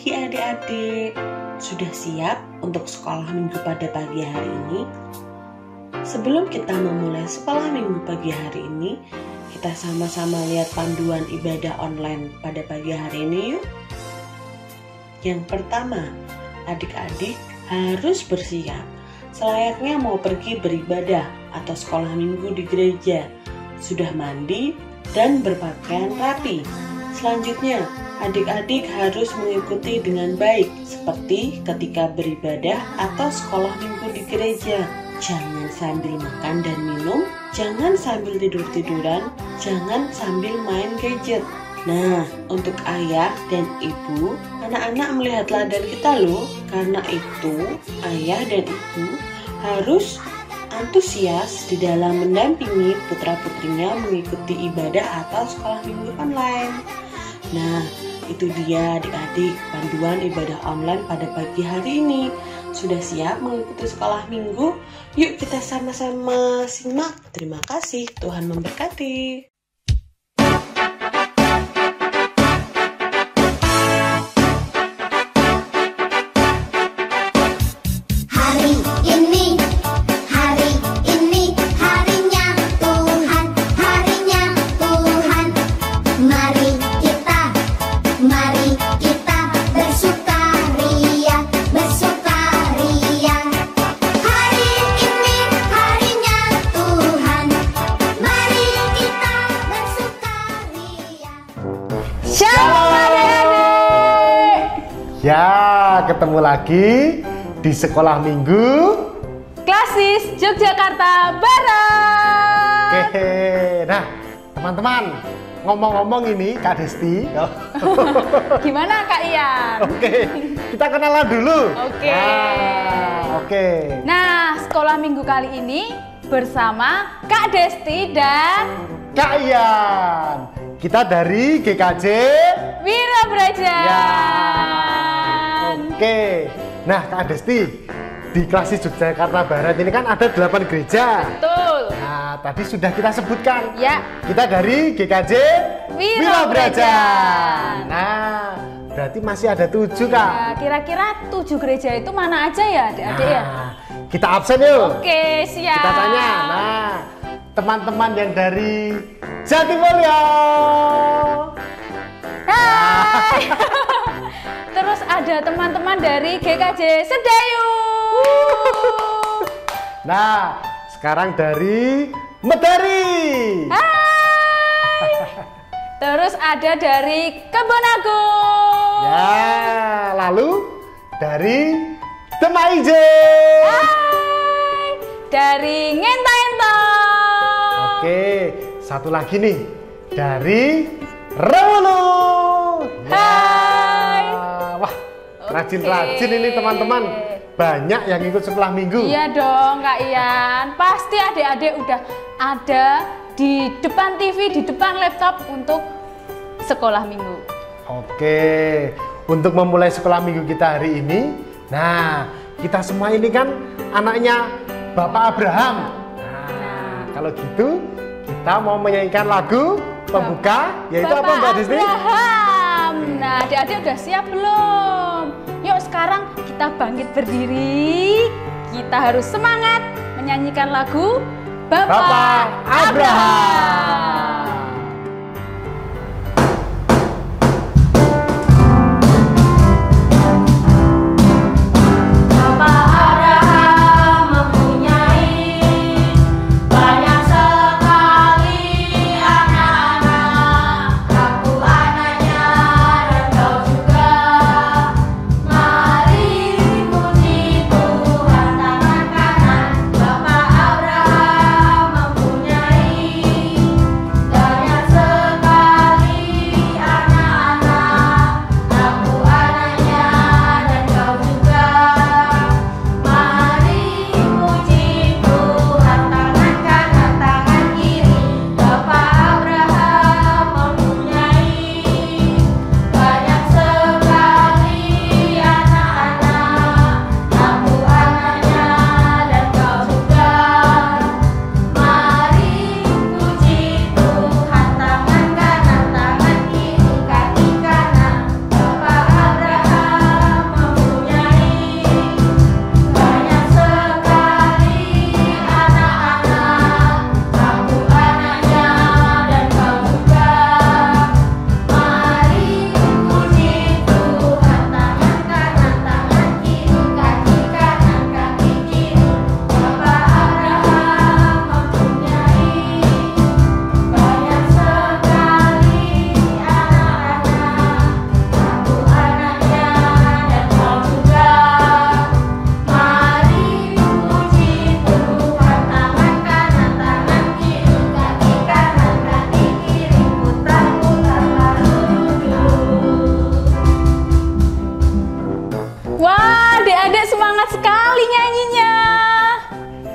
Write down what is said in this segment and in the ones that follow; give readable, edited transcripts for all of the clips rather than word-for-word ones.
pagi adik-adik. Sudah siap untuk sekolah minggu pada pagi hari ini? Sebelum kita memulai sekolah minggu pagi hari ini, kita sama-sama lihat panduan ibadah online pada pagi hari ini yuk. Yang pertama, adik-adik harus bersiap selayaknya mau pergi beribadah atau sekolah minggu di gereja. Sudah mandi dan berpakaian rapi. Selanjutnya, adik-adik harus mengikuti dengan baik seperti ketika beribadah atau sekolah minggu di gereja. Jangan sambil makan dan minum, jangan sambil tidur-tiduran, jangan sambil main gadget. Nah, untuk ayah dan ibu, anak-anak melihat teladan kita loh. Karena itu, ayah dan ibu harus antusias di dalam mendampingi putra-putrinya mengikuti ibadah atau sekolah minggu online. Nah, itu dia adik-adik panduan ibadah online pada pagi hari ini. Sudah siap mengikuti sekolah minggu? Yuk kita sama-sama simak. Terima kasih, Tuhan memberkati. Ya, ketemu lagi di sekolah minggu Klasis Yogyakarta Barat. Oke, nah teman-teman, ngomong-ngomong ini Kak Desti. Gimana Kak Ian? Oke, kita kenalan dulu. Oke. Nah, sekolah minggu kali ini bersama Kak Desti dan Kak Ian. Kita dari GKJ Wirabraja. Ya. Oke, nah Kak Desti, di Klasis Yogyakarta Barat ini kan ada 8 gereja. Betul. Nah, tadi sudah kita sebutkan. Ya. Kita dari GKJ Wirabraja. Nah, berarti masih ada 7 Kak. Ya, kira-kira 7 gereja itu mana aja ya adik-adik ya? Kita absen yuk. Oke, siap. Kita tanya. Nah, teman-teman yang dari Jatimulyo. Hai. Terus ada teman-teman dari GKJ Sedayu. Nah, sekarang dari Medari. Hai. Terus ada dari Kebonagung. Ya, lalu dari Demaize. Hai. Dari Ngenta-Enta. Oke, satu lagi nih dari Rewulu. Hai. Wah, rajin-rajin ini teman-teman. Banyak yang ikut sekolah minggu. Iya dong Kak Ian. Pasti adik-adik udah ada di depan TV, di depan laptop untuk sekolah minggu. Oke, untuk memulai sekolah minggu kita hari ini, nah kita semua ini kan anaknya Bapak Abraham. Nah, kalau gitu kita mau menyanyikan lagu pembuka, yaitu Bapak apa Mbak Desti? Abraham. Nah, adik-adik udah siap belum? Yuk sekarang kita bangkit berdiri. Kita harus semangat menyanyikan lagu Bapak Abraham.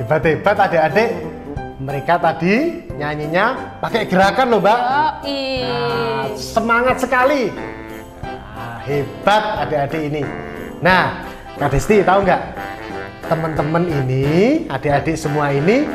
Hebat-hebat adik-adik. Mereka tadi nyanyinya pakai gerakan loh, Mbak. Nah, semangat sekali. Nah, hebat adik-adik ini. Nah, Kak Desti tahu nggak? Teman-teman ini, adik-adik semua ini,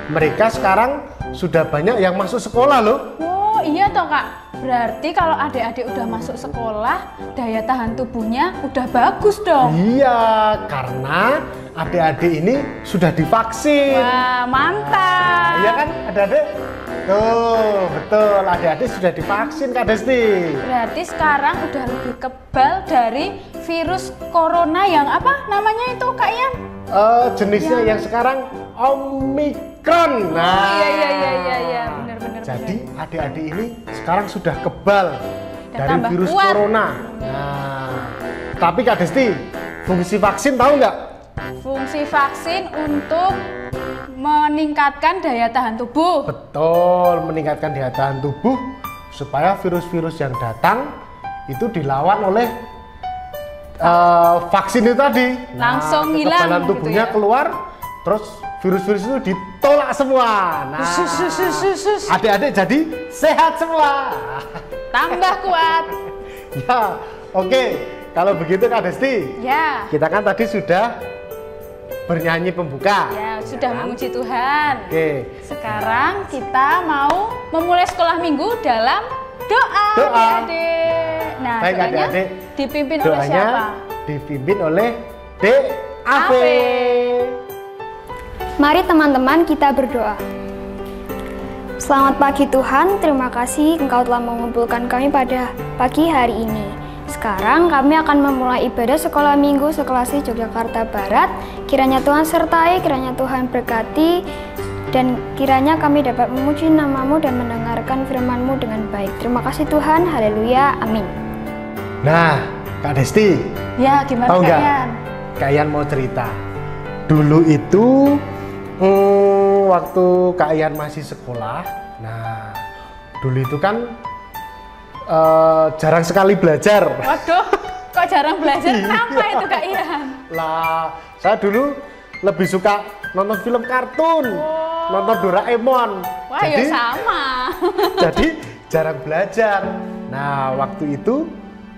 mereka sekarang sudah banyak yang masuk sekolah loh. Oh iya toh Kak. Berarti kalau adik-adik udah masuk sekolah, daya tahan tubuhnya udah bagus dong. Iya, karena adik-adik ini sudah divaksin. Wah, mantap. Iya kan, adik-adik? Tuh, betul. Adik-adik sudah divaksin, Kak Desti. Berarti sekarang udah lebih kebal dari virus corona yang apa namanya itu Kak Ian? Jenisnya yang sekarang Omikron. Nah, Iya, benar. jadi adik-adik ini sekarang sudah kebal dari tambah virus kuat. corona. Nah, tapi Kak Desti, fungsi vaksin tahu nggak? Fungsi vaksin untuk meningkatkan daya tahan tubuh. Betul, meningkatkan daya tahan tubuh supaya virus-virus yang datang itu dilawan oleh vaksin itu tadi. Langsung hilang kekebalan gitu tubuhnya ya. keluar, terus virus-virus itu ditolak semua. Nah, adik-adik jadi sehat semua. Tambah kuat. Ya, oke. Kalau begitu Kak Desti, Ya. kita kan tadi sudah bernyanyi pembuka. Ya, sudah memuji Tuhan. Oke. Sekarang kita mau memulai sekolah minggu dalam doa, Doa. adik-adik. Nah, Baik, doanya adik-adik. dipimpin oleh Doanya siapa? dipimpin oleh DAV. Mari teman-teman kita berdoa. Selamat pagi Tuhan, terima kasih Engkau telah mengumpulkan kami pada pagi hari ini. Sekarang kami akan memulai ibadah sekolah minggu Sekolasi Yogyakarta Barat. Kiranya Tuhan sertai, kiranya Tuhan berkati, dan kiranya kami dapat memuji nama-Mu dan mendengarkan firman-Mu dengan baik. Terima kasih Tuhan, haleluya, amin. Nah, Kak Desti, Ya, gimana tahu nggak? kalian? Kak Ian mau cerita. Dulu itu waktu Kak Ian masih sekolah, nah dulu itu kan jarang sekali belajar. Waduh, kok jarang belajar? Kenapa itu Kak Ian? Lah, saya dulu lebih suka nonton film kartun, nonton Doraemon. Wah, ya sama. Jadi jarang belajar. Nah, waktu itu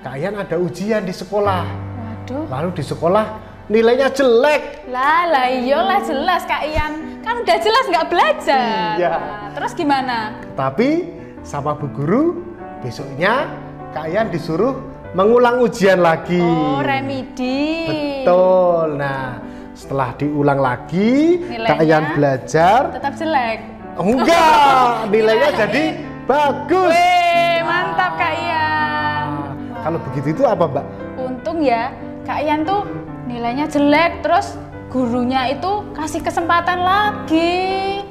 Kak Ian ada ujian di sekolah. Waduh. Lalu di sekolah nilainya jelek. Lah iyalah jelas Kak Ian. Kan udah jelas nggak belajar. Iya. Nah, terus gimana? Tapi sama bu guru besoknya Kak Ian disuruh mengulang ujian lagi. Oh, remedi. Betul. Nah, setelah diulang lagi, Nilainya Kak Ian belajar. Tetap jelek. Enggak, nilainya jadi bagus. Wih, mantap Kak Ian. Kalau begitu itu apa, Mbak? Untung ya, Kak Ian tuh nilainya jelek, terus gurunya itu kasih kesempatan lagi.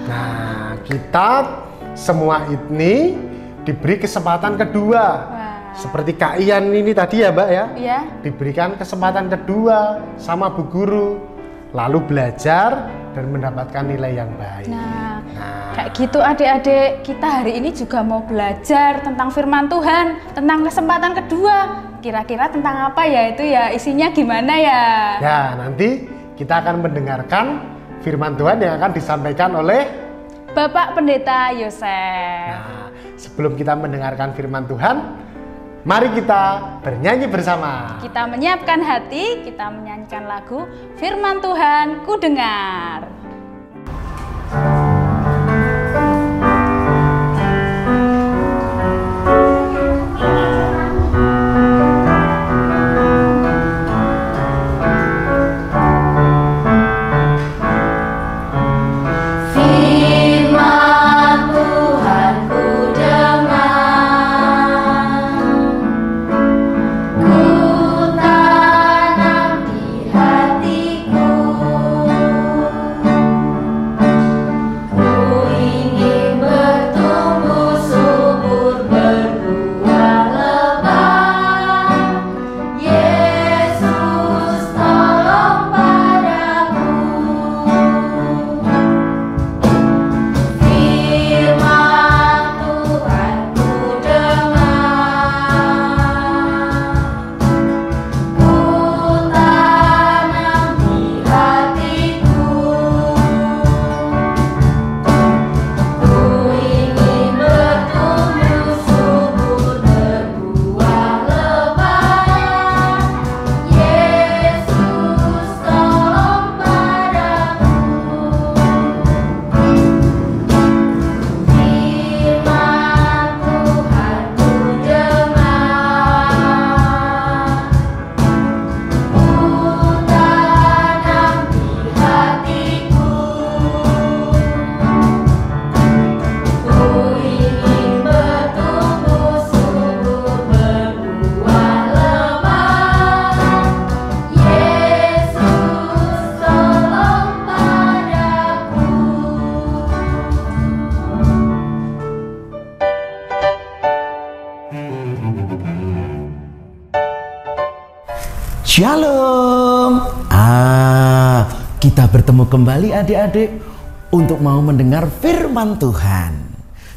Nah, kita semua ini diberi kesempatan kedua. Wah. Seperti Kak Ian ini tadi ya, Mbak ya. Iya. Diberikan kesempatan kedua sama bu guru. Lalu belajar dan mendapatkan nilai yang baik. Nah, kayak gitu adik-adik, kita hari ini juga mau belajar tentang firman Tuhan, tentang kesempatan kedua. Kira-kira tentang apa ya itu ya, isinya gimana ya? Ya, nanti kita akan mendengarkan firman Tuhan yang akan disampaikan oleh Bapak Pendeta Yosef. Nah, sebelum kita mendengarkan firman Tuhan, mari kita bernyanyi bersama. Kita menyiapkan hati, kita menyanyikan lagu Firman Tuhan Ku Dengar. Ku tanam di hatiku kita bertemu kembali adik-adik untuk mau mendengar firman Tuhan.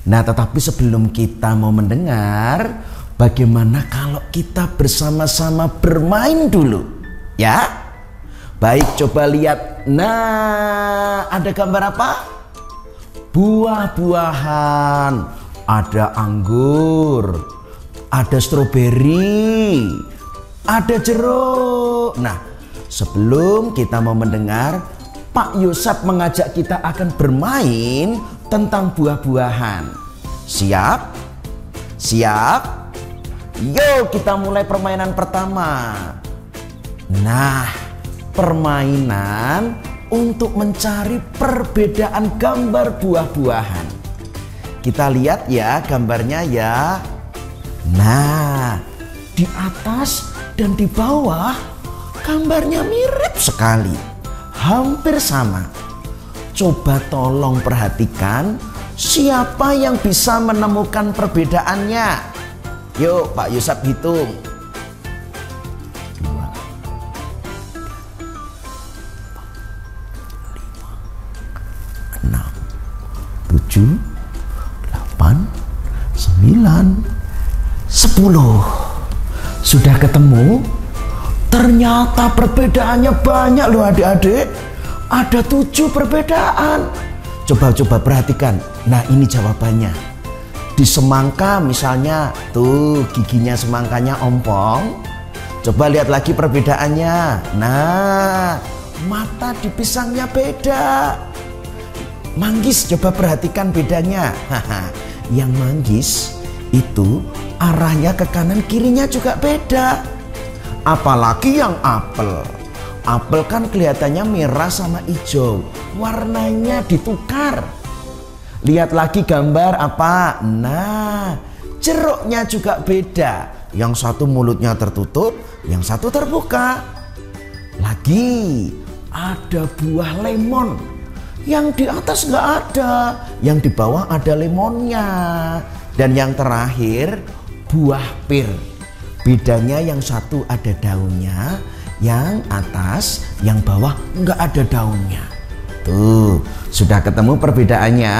Nah, tetapi sebelum kita mau mendengar, bagaimana kalau kita bersama-sama bermain dulu? Ya? Baik, coba lihat. Nah, ada gambar apa? Buah-buahan. Ada anggur, ada stroberi, ada jeruk. Nah, sebelum kita mau mendengar, Pak Yusap mengajak kita akan bermain tentang buah-buahan. Siap? Siap? Yuk kita mulai permainan pertama. Nah, permainan untuk mencari perbedaan gambar buah-buahan. Kita lihat ya gambarnya ya. Nah, di atas dan di bawah gambarnya mirip sekali, hampir sama. Coba tolong perhatikan siapa yang bisa menemukan perbedaannya. Yuk Pak Yusap hitung. 2, 4, 5, 6, 7, 8, 9, 10. Sudah ketemu? Ternyata perbedaannya banyak loh adik-adik. Ada 7 perbedaan. Coba perhatikan. Nah, ini jawabannya. Di semangka misalnya, tuh giginya semangkanya ompong. Coba lihat lagi perbedaannya. Nah, mata di pisangnya beda. Manggis, coba perhatikan bedanya. Yang manggis itu arahnya ke kanan kirinya juga beda. Apalagi yang apel. Apel kan kelihatannya merah sama hijau. Warnanya ditukar. Lihat lagi gambar apa? Nah, jeruknya juga beda. Yang satu mulutnya tertutup, yang satu terbuka. Lagi ada buah lemon. Yang di atas nggak ada, yang di bawah ada lemonnya. Dan yang terakhir buah pir. Bedanya yang satu ada daunnya, yang atas, yang bawah nggak ada daunnya. Tuh, sudah ketemu perbedaannya?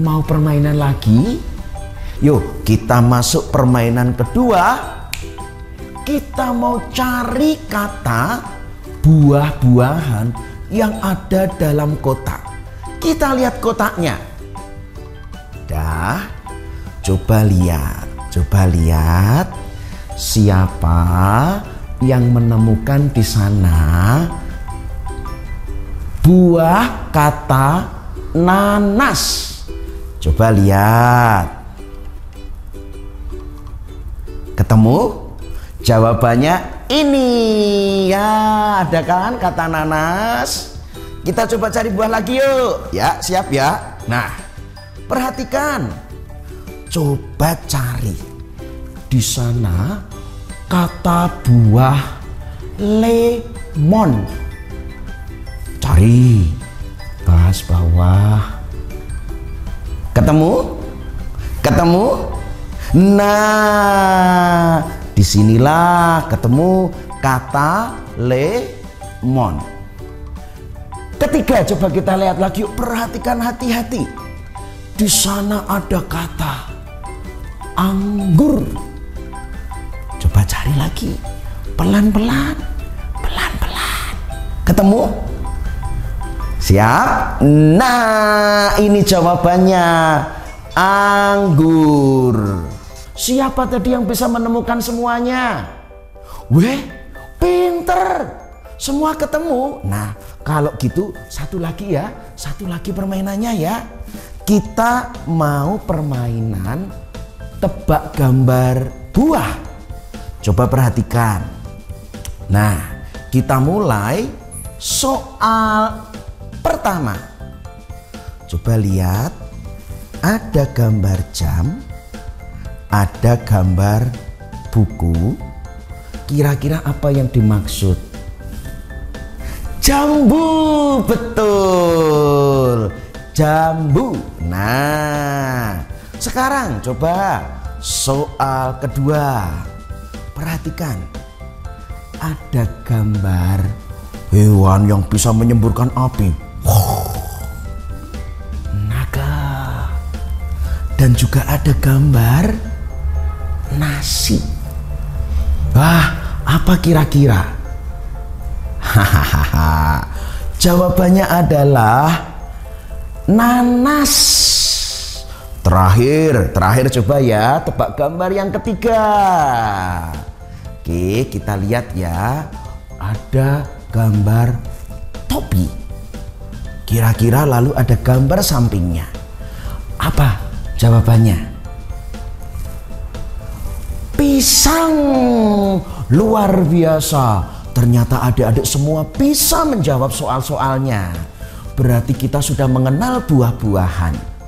Mau permainan lagi? Yuk, kita masuk permainan kedua. Kita mau cari kata buah-buahan yang ada dalam kotak. Kita lihat kotaknya. Dah, coba lihat siapa yang menemukan di sana buah kata nanas. Coba lihat. Ketemu? Jawabannya ini ya, ada kan kata nanas. Kita coba cari buah lagi yuk. Ya, siap ya. Nah, perhatikan. Coba cari di sana kata buah lemon. Cari garis bawah. Ketemu? Nah, disinilah ketemu kata lemon. Ketiga, coba kita lihat lagi. Perhatikan hati-hati. Di sana ada kata anggur. Coba cari lagi. Pelan-pelan. Ketemu? Siap? Nah, ini jawabannya. Anggur. Siapa tadi yang bisa menemukan semuanya? Weh, pinter. Semua ketemu. Nah, kalau gitu satu lagi ya. Satu lagi permainannya ya. Kita mau permainan tebak gambar buah. Coba perhatikan. Nah, kita mulai soal pertama. Coba lihat. Ada gambar jam, ada gambar buku. Kira-kira apa yang dimaksud? Jambu, betul. Jambu. Nah, sekarang coba soal kedua. Perhatikan. Ada gambar hewan yang bisa menyemburkan api, naga, dan juga ada gambar nasi. Wah, apa kira-kira? Hahaha, jawabannya adalah nanas. Terakhir coba ya, tebak gambar yang ketiga. Oke, kita lihat ya. Ada gambar topi. Kira-kira lalu ada gambar sampingnya. Apa jawabannya? Pisang. Luar biasa. Ternyata adik-adik semua bisa menjawab soal-soalnya. Berarti kita sudah mengenal buah-buahan.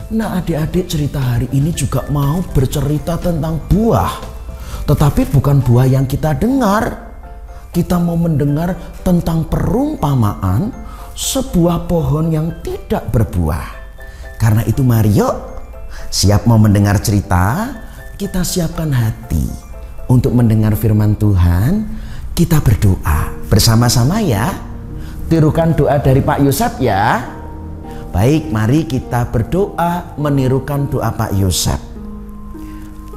Nah, adik-adik, cerita hari ini juga mau bercerita tentang buah. Tetapi bukan buah yang kita dengar. Kita mau mendengar tentang perumpamaan sebuah pohon yang tidak berbuah. Karena itu mari yuk, siap mau mendengar cerita? Kita siapkan hati untuk mendengar firman Tuhan. Kita berdoa bersama-sama ya. Tirukan doa dari Pak Yosef ya. Baik, mari kita berdoa menirukan doa Pak Yosef.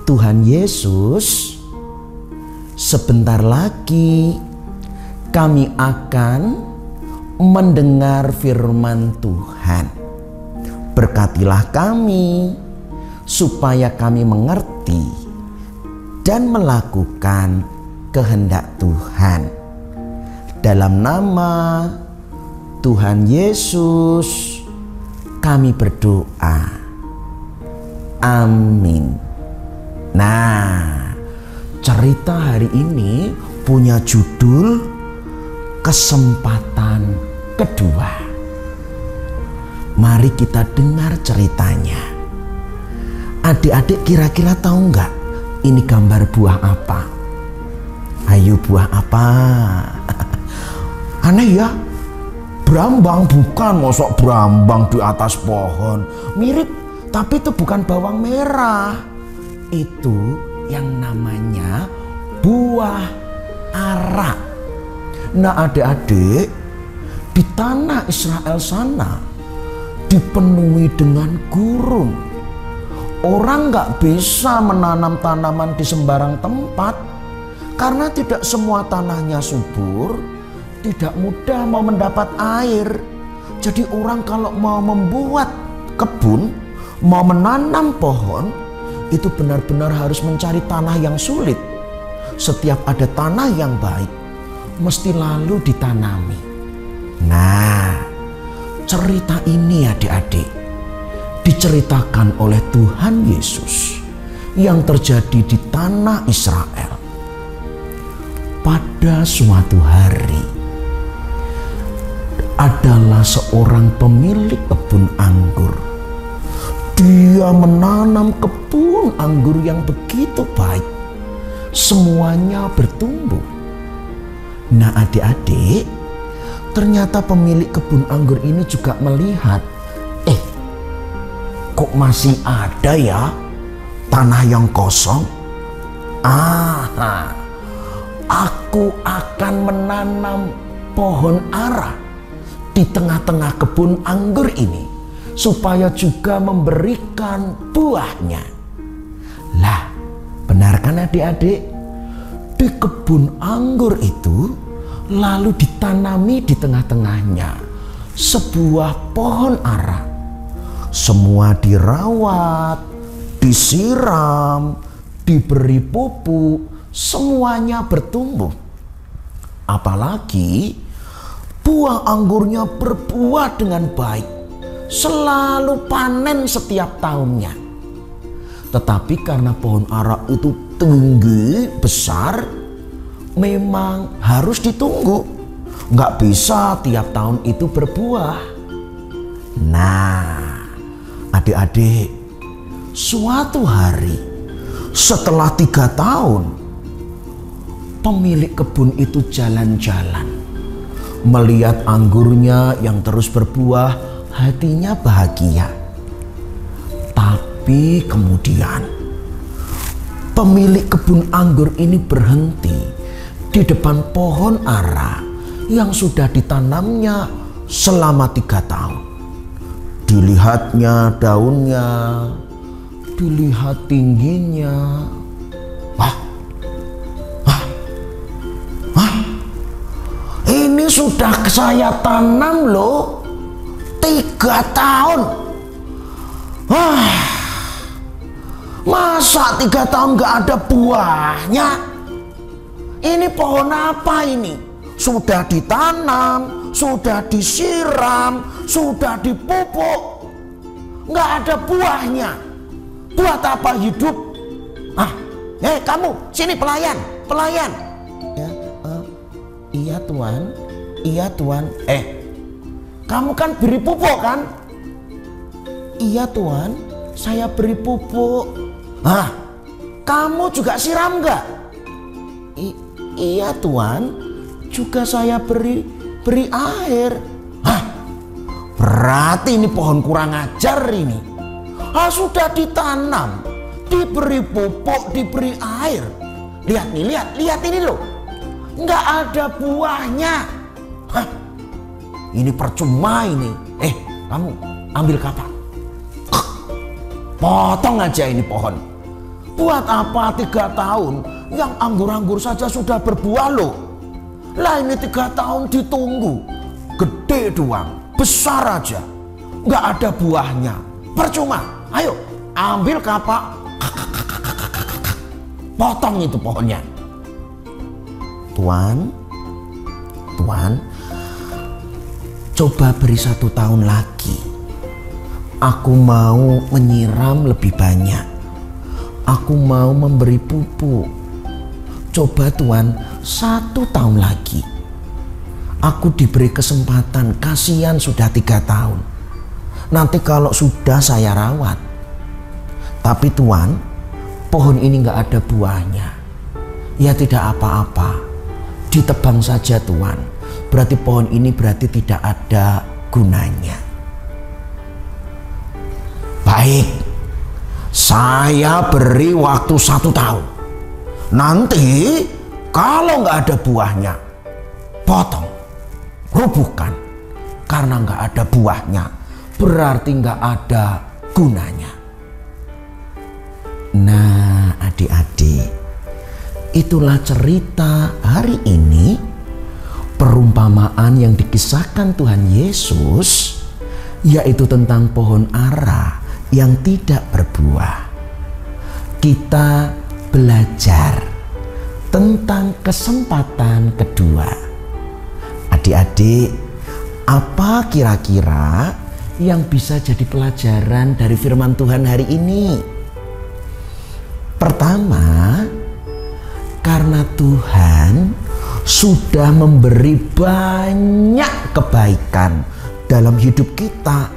Tuhan Yesus, sebentar lagi kami akan mendengar firman Tuhan. Berkatilah kami supaya kami mengerti dan melakukan kehendak Tuhan. Dalam nama Tuhan Yesus kami berdoa. Amin. Nah, cerita hari ini punya judul kesempatan kedua. Mari kita dengar ceritanya. Adik-adik kira-kira tahu nggak ini gambar buah apa? Ayo, buah apa? Aneh ya. Brambang, bukan, mosok brambang di atas pohon. Mirip, tapi itu bukan bawang merah. Itu yang namanya buah ara. Nah, adik-adik, di tanah Israel sana dipenuhi dengan gurun. Orang gak bisa menanam tanaman di sembarang tempat karena tidak semua tanahnya subur. Tidak mudah mau mendapat air. Jadi orang kalau mau membuat kebun, mau menanam pohon, itu benar-benar harus mencari tanah yang sulit. Setiap ada tanah yang baik, mesti lalu ditanami. Nah, cerita ini adik-adik diceritakan oleh Tuhan Yesus yang terjadi di tanah Israel. Pada suatu hari, adalah seorang pemilik kebun anggur. Dia menanam kebun anggur yang begitu baik. Semuanya bertumbuh. Nah, adik-adik, ternyata pemilik kebun anggur ini juga melihat, kok masih ada ya tanah yang kosong? Aku akan menanam pohon ara di tengah-tengah kebun anggur ini supaya juga memberikan buahnya. Lah, benar kan adik-adik? Di kebun anggur itu lalu ditanami di tengah-tengahnya sebuah pohon ara. Semua dirawat, disiram, diberi pupuk, semuanya bertumbuh. Apalagi buah anggurnya berbuah dengan baik, selalu panen setiap tahunnya. Tetapi karena pohon ara itu tinggi, besar, memang harus ditunggu. Nggak bisa tiap tahun itu berbuah. Nah, adik-adik, suatu hari setelah 3 tahun, pemilik kebun itu jalan-jalan. Melihat anggurnya yang terus berbuah, hatinya bahagia. Tapi kemudian pemilik kebun anggur ini berhenti di depan pohon ara yang sudah ditanamnya selama 3 tahun. Dilihatnya daunnya, dilihat tingginya. Wah, ini sudah saya tanam loh 3 tahun. Masa 3 tahun gak ada buahnya? Ini pohon apa ini? Sudah ditanam, sudah disiram, sudah dipupuk, gak ada buahnya. Buat apa hidup? Kamu sini, pelayan. Ya, iya tuan. Kamu kan beri pupuk kan? Iya tuan, saya beri pupuk. Kamu juga siram nggak? Iya tuan, juga saya beri air. Berarti ini pohon kurang ajar ini. Sudah ditanam, diberi pupuk, diberi air. Lihat nih, lihat ini loh. Nggak ada buahnya. Ini percuma ini. Kamu ambil kapak. Potong aja ini pohon. Buat apa 3 tahun yang anggur-anggur saja sudah berbuah loh. Lah ini 3 tahun ditunggu. Gede doang, besar aja. Nggak ada buahnya. Percuma. Ayo ambil kapak. Potong itu pohonnya. Tuan, coba beri 1 tahun lagi. Aku mau menyiram lebih banyak. Aku mau memberi pupuk. Coba tuan, 1 tahun lagi. Aku diberi kesempatan, kasihan sudah 3 tahun. Nanti kalau sudah saya rawat. Tapi tuan, pohon ini gak ada buahnya. Ya tidak apa-apa. Ditebang saja tuan. Berarti pohon ini berarti tidak ada gunanya. Baik, saya beri waktu 1 tahun. Nanti kalau nggak ada buahnya, potong, rubuhkan. Karena nggak ada buahnya, berarti nggak ada gunanya. Nah, adik-adik, itulah cerita hari ini, perumpamaan yang dikisahkan Tuhan Yesus, yaitu tentang pohon ara yang tidak berbuah. Kita belajar tentang kesempatan kedua. Adik-adik, apa kira-kira yang bisa jadi pelajaran dari firman Tuhan hari ini? Pertama, karena Tuhan sudah memberi banyak kebaikan dalam hidup kita.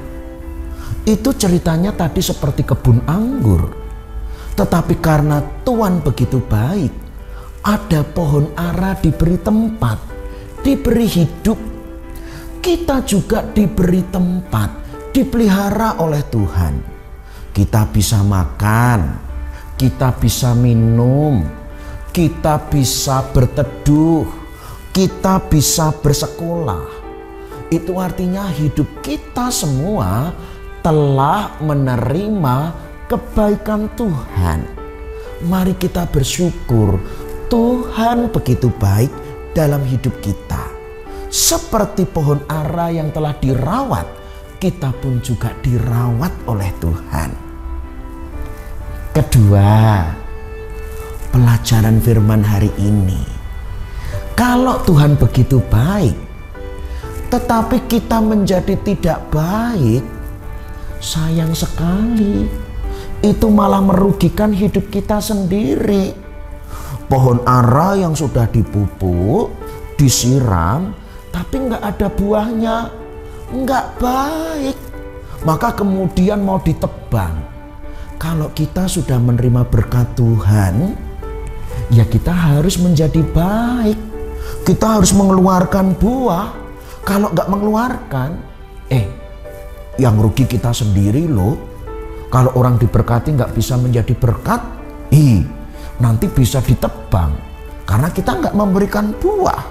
Itu ceritanya tadi seperti kebun anggur. Tetapi karena Tuhan begitu baik, ada pohon ara diberi tempat, diberi hidup. Kita juga diberi tempat, dipelihara oleh Tuhan. Kita bisa makan, kita bisa minum, kita bisa berteduh, kita bisa bersekolah. Itu artinya hidup kita semua telah menerima kebaikan Tuhan. Mari kita bersyukur, Tuhan begitu baik dalam hidup kita. Seperti pohon ara yang telah dirawat, kita pun juga dirawat oleh Tuhan. Kedua, pelajaran firman hari ini. Kalau Tuhan begitu baik, tetapi kita menjadi tidak baik, sayang sekali. Itu malah merugikan hidup kita sendiri. Pohon ara yang sudah dipupuk, disiram, tapi nggak ada buahnya, nggak baik. Maka kemudian mau ditebang. Kalau kita sudah menerima berkat Tuhan, ya kita harus menjadi baik. Kita harus mengeluarkan buah. Kalau nggak mengeluarkan, yang rugi kita sendiri loh. Kalau orang diberkati nggak bisa menjadi berkat, nanti bisa ditebang karena kita nggak memberikan buah.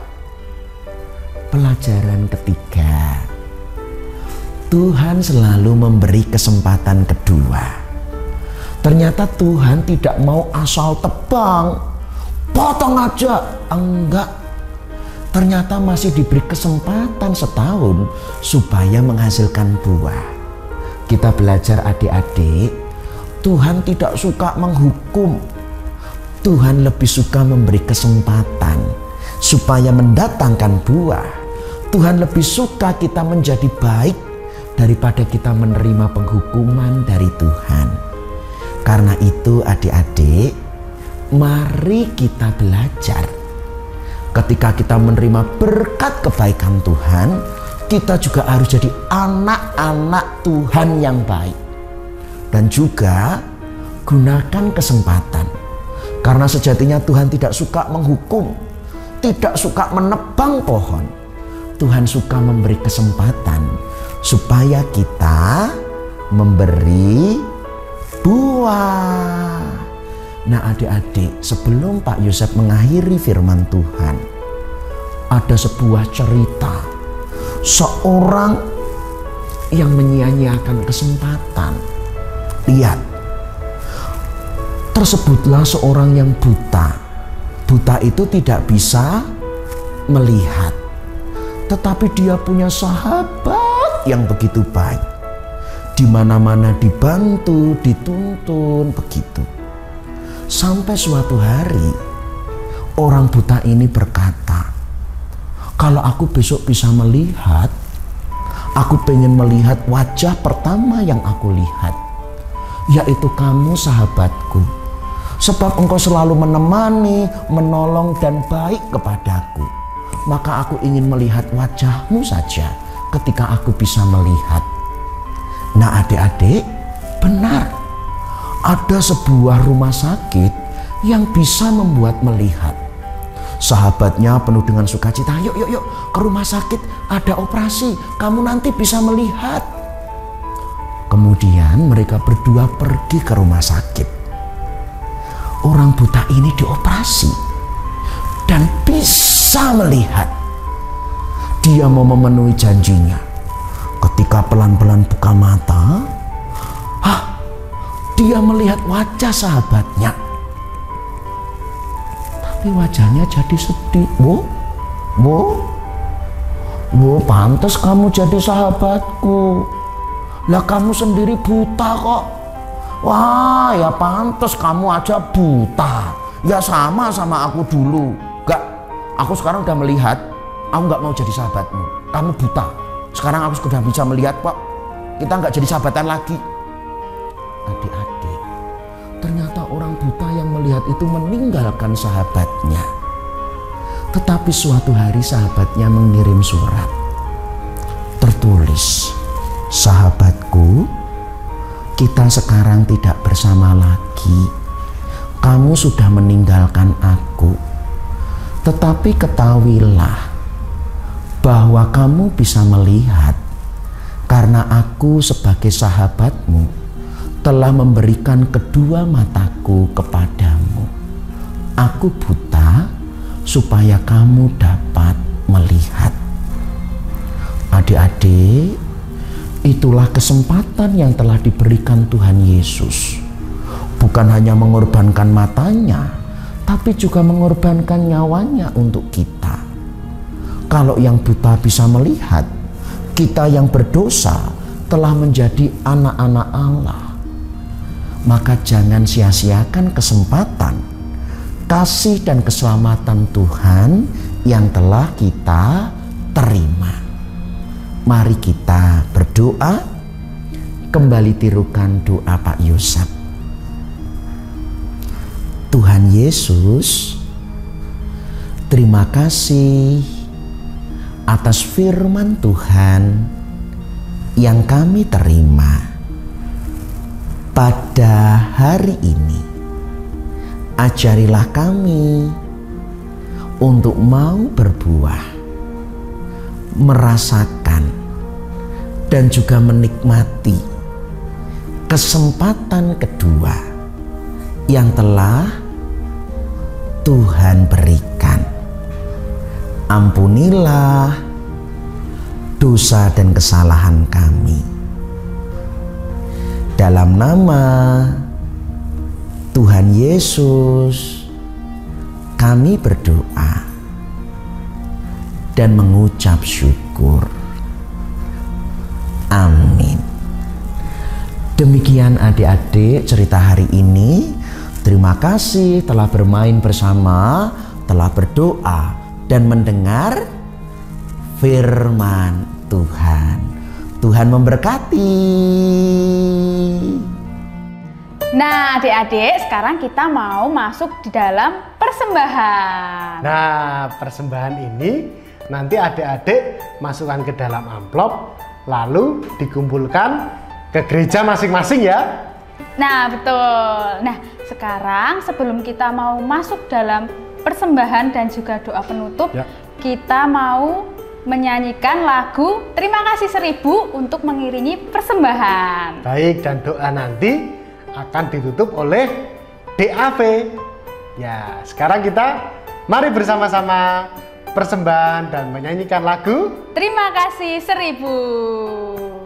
Pelajaran ketiga, Tuhan selalu memberi kesempatan kedua. Ternyata Tuhan tidak mau asal tebang, potong aja, enggak. Ternyata masih diberi kesempatan setahun supaya menghasilkan buah. Kita belajar adik-adik, Tuhan tidak suka menghukum. Tuhan lebih suka memberi kesempatan supaya mendatangkan buah. Tuhan lebih suka kita menjadi baik daripada kita menerima penghukuman dari Tuhan. Karena itu adik-adik, mari kita belajar. Ketika kita menerima berkat kebaikan Tuhan, kita juga harus jadi anak-anak Tuhan yang baik. Dan juga gunakan kesempatan. Karena sejatinya Tuhan tidak suka menghukum, tidak suka menebang pohon. Tuhan suka memberi kesempatan supaya kita memberi buah. Nah adik-adik, sebelum Pak Yosef mengakhiri firman Tuhan, ada sebuah cerita seorang yang menyia-nyiakan kesempatan. Lihat, tersebutlah seorang yang buta. Buta itu tidak bisa melihat, tetapi dia punya sahabat yang begitu baik. Di mana-mana dibantu, dituntun, begitu. Sampai suatu hari, orang buta ini berkata, kalau aku besok bisa melihat, aku pengen melihat wajah pertama yang aku lihat, yaitu kamu sahabatku. Sebab engkau selalu menemani, menolong dan baik kepadaku. Maka aku ingin melihat wajahmu saja ketika aku bisa melihat. Nah adik-adik, benar. Ada sebuah rumah sakit yang bisa membuat melihat. Sahabatnya penuh dengan sukacita, yuk ke rumah sakit, ada operasi, kamu nanti bisa melihat. Kemudian mereka berdua pergi ke rumah sakit. Orang buta ini dioperasi dan bisa melihat. Dia mau memenuhi janjinya. Ketika pelan-pelan buka mata, dia melihat wajah sahabatnya. Tapi wajahnya jadi sedih. Pantas kamu jadi sahabatku. Lah kamu sendiri buta kok. Wah, ya pantas kamu aja buta. Ya sama aku dulu. Enggak, aku sekarang udah melihat. Aku nggak mau jadi sahabatmu. Kamu buta. Sekarang aku sudah bisa melihat kok. Kita nggak jadi sahabatan lagi. Adik-adik, ternyata orang buta yang melihat itu meninggalkan sahabatnya. Tetapi suatu hari sahabatnya mengirim surat. Tertulis, sahabatku, kita sekarang tidak bersama lagi. Kamu sudah meninggalkan aku. Tetapi ketahuilah bahwa kamu bisa melihat karena aku sebagai sahabatmu telah memberikan kedua mataku kepadamu. Aku buta supaya kamu dapat melihat. Adik-adik, itulah kesempatan yang telah diberikan Tuhan Yesus. Bukan hanya mengorbankan matanya, tapi juga mengorbankan nyawanya untuk kita. Kalau yang buta bisa melihat, kita yang berdosa telah menjadi anak-anak Allah. Maka jangan sia-siakan kesempatan, kasih dan keselamatan Tuhan yang telah kita terima. Mari kita berdoa. Kembali tirukan doa Pak Yosef. Tuhan Yesus, terima kasih atas firman Tuhan yang kami terima pada hari ini. Ajarilah kami untuk mau berbuah, merasakan dan juga menikmati kesempatan kedua yang telah Tuhan berikan. Ampunilah dosa dan kesalahan kami. Dalam nama Tuhan Yesus, kami berdoa dan mengucap syukur. Amin. Demikian adik-adik cerita hari ini. Terima kasih telah bermain bersama, telah berdoa dan mendengar firman Tuhan. Tuhan memberkati. Nah, adik-adik, sekarang kita mau masuk di dalam persembahan. Nah, persembahan ini nanti adik-adik masukkan ke dalam amplop, lalu dikumpulkan ke gereja masing-masing ya. Nah, betul. Nah, sekarang sebelum kita mau masuk dalam persembahan dan juga doa penutup, Ya. kita mau menyanyikan lagu Terima Kasih 1000 untuk mengiringi persembahan. Baik, dan doa nanti akan ditutup oleh DAV. Ya, sekarang kita mari bersama-sama persembahan dan menyanyikan lagu Terima Kasih 1000.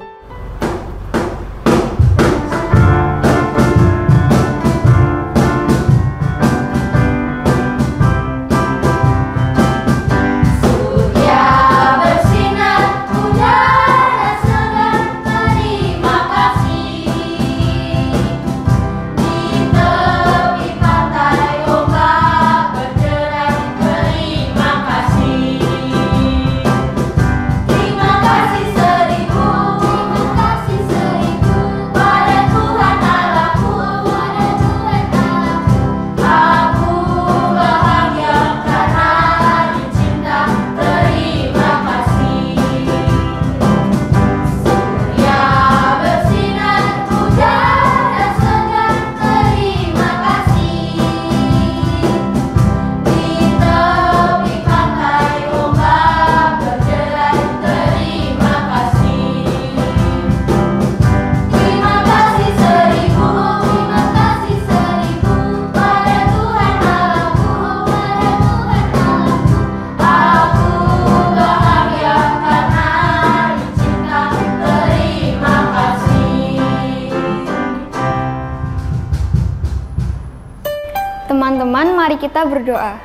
Teman-teman, mari kita berdoa.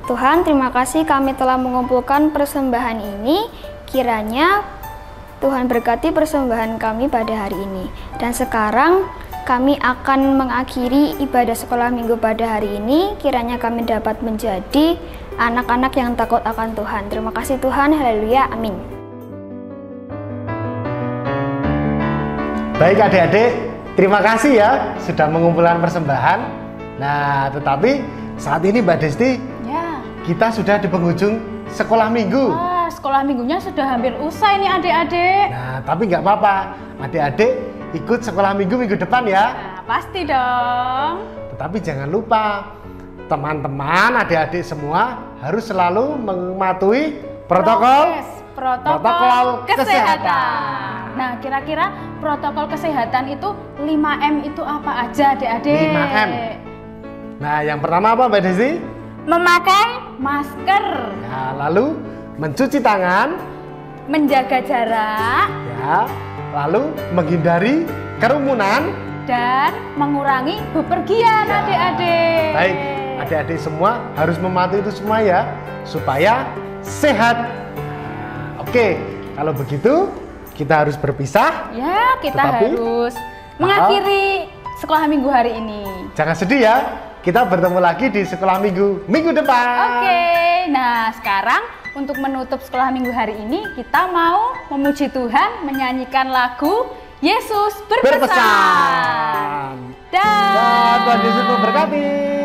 Tuhan, terima kasih kami telah mengumpulkan persembahan ini. Kiranya Tuhan berkati persembahan kami pada hari ini. Dan sekarang kami akan mengakhiri ibadah sekolah minggu pada hari ini. Kiranya kami dapat menjadi anak-anak yang takut akan Tuhan. Terima kasih Tuhan, haleluya, amin. Baik adik-adik, terima kasih ya sudah mengumpulkan persembahan. Nah, tetapi saat ini Mbak Desti, Ya. kita sudah di penghujung sekolah minggu. Wah, sekolah minggunya sudah hampir usai nih adik-adik. Nah, tapi nggak apa-apa, adik-adik ikut sekolah minggu depan ya. Nah, pasti dong. Tetapi jangan lupa, teman-teman, adik-adik semua harus selalu mematuhi protokol kesehatan. Nah, kira-kira protokol kesehatan itu 5M itu apa aja adik-adik? 5M. Nah, yang pertama apa Mbak Desi? Memakai masker, Ya, lalu mencuci tangan, menjaga jarak, ya, lalu menghindari kerumunan. dan mengurangi bepergian Ya. adik-adik. Baik, adik-adik semua harus mematuhi itu semua ya, supaya sehat. Oke, kalau begitu kita harus berpisah. Ya, kita Tetapi, harus mengakhiri sekolah minggu hari ini. Jangan sedih ya, kita bertemu lagi di sekolah minggu depan. Oke, nah sekarang untuk menutup sekolah minggu hari ini kita mau memuji Tuhan, menyanyikan lagu Yesus berpesan. Dan Tuhan Yesus memberkati.